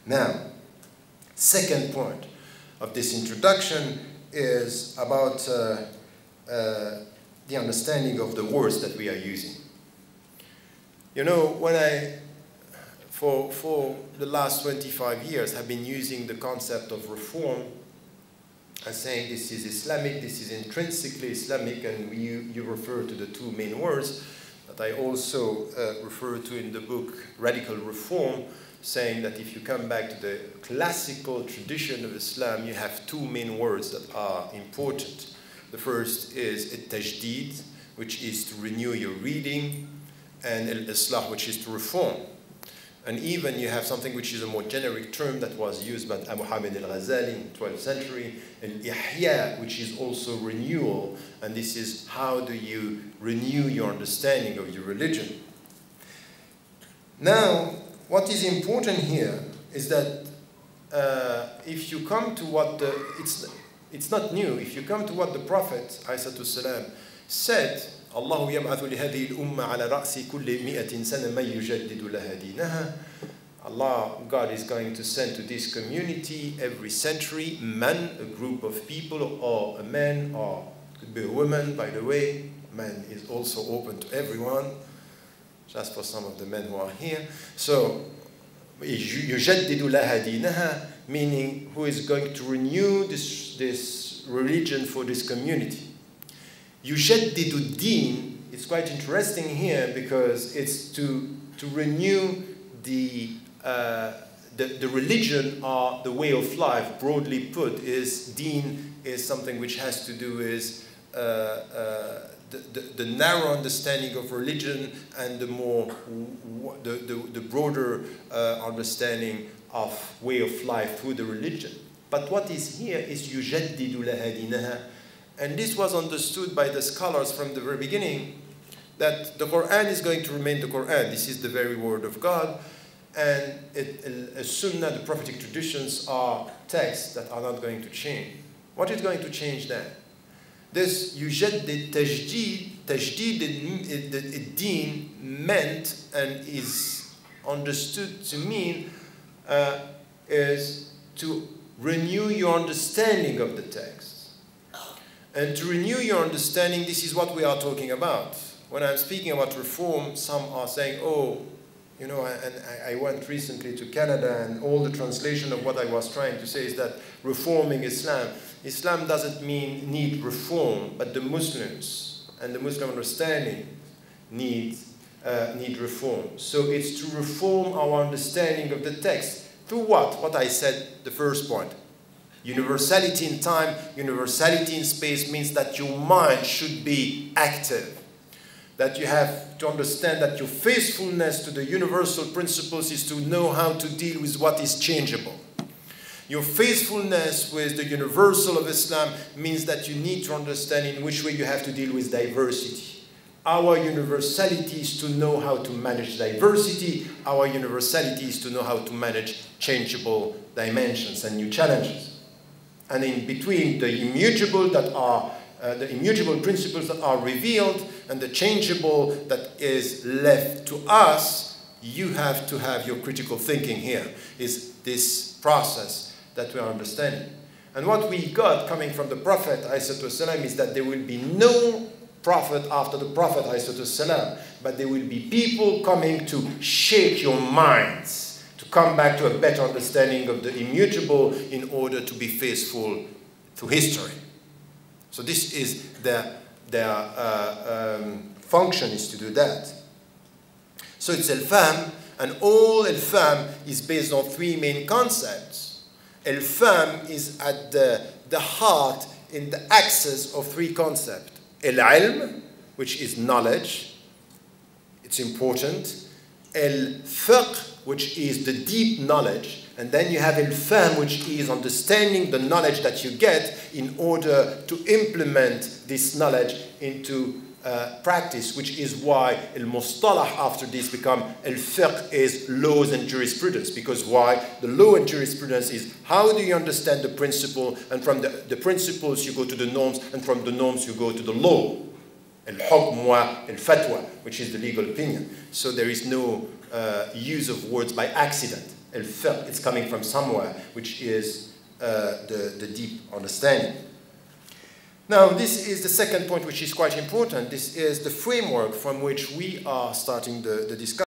Now, second point of this introduction is about the understanding of the words that we are using. You know, when for the last 25 years, have been using the concept of reform and saying this is Islamic, this is intrinsically Islamic, and you refer to the two main words that I also refer to in the book, Radical Reform, saying that if you come back to the classical tradition of Islam, you have two main words that are important. The first is al-tajdeed, which is to renew your reading, and al-islah, which is to reform. And even you have something which is a more generic term that was used by Abu Hamid al-Ghazali in the 12th century, al-ihya, which is also renewal, and this is how do you renew your understanding of your religion. Now, what is important here is that if you come to what it's not new, if you come to what the Prophet ﷺ said, Allah يبعث لهذه الأمة على رأس كل 100 سنة من يجدد لها دينها. Allah, God is going to send to this community every century man, a group of people, or a man, or could be a woman, by the way. Man is also open to everyone, just for some of the men who are here. So, يجدد لها دينها, meaning who is going to renew this religion for this community. يجدد الدين, it's quite interesting here because it's to renew the religion or the way of life, broadly put. Deen is something which has to do with the narrow understanding of religion and the broader understanding of way of life through the religion. But what is here is يجدد لها دينها. And this was understood by the scholars from the very beginning, that the Quran is going to remain the Quran. This is the very word of God. And Sunnah, the prophetic traditions, are texts that are not going to change. What is going to change then? This يجدد تجديد الدين meant and is understood to mean is to renew your understanding of the text. And to renew your understanding, this is what we are talking about. When I'm speaking about reform, some are saying, oh, you know, and I went recently to Canada, and all the translation of what I was trying to say is that reforming Islam. Islam doesn't need reform, but the Muslims and the Muslim understanding need reform. So it's to reform our understanding of the text. Through what? What I said, the first point. Universality in time, universality in space means that your mind should be active. That you have to understand that your faithfulness to the universal principles is to know how to deal with what is changeable. Your faithfulness with the universal of Islam means that you need to understand in which way you have to deal with diversity. Our universality is to know how to manage diversity. Our universality is to know how to manage changeable dimensions and new challenges. And in between the immutable principles that are revealed and the changeable that is left to us, you have to have your critical thinking here, is this process that we are understanding. And what we got coming from the Prophet ﷺ is that there will be no prophet after the Prophet ﷺ, but there will be people coming to shake your minds, to come back to a better understanding of the immutable in order to be faithful to history. So this is their function, is to do that. So it's al-fahm, and all al-fahm is based on three main concepts. Al-fahm is at the heart, in the axis of three concepts. Al-ilm, which is knowledge, it's important. Al-fiqh, which is the deep knowledge, and then you have al-fahm, which is understanding the knowledge that you get in order to implement this knowledge into practice, which is why al-mustalah after this become al-fiqh is laws and jurisprudence. Because why? The law and jurisprudence is how do you understand the principle, and from the principles you go to the norms, and from the norms you go to the law. Al-hukm wa al-fatwa, which is the legal opinion. So there is no use of words by accident. الفقه, it's coming from somewhere, which is the deep understanding. Now, this is the second point, which is quite important. This is the framework from which we are starting the discussion.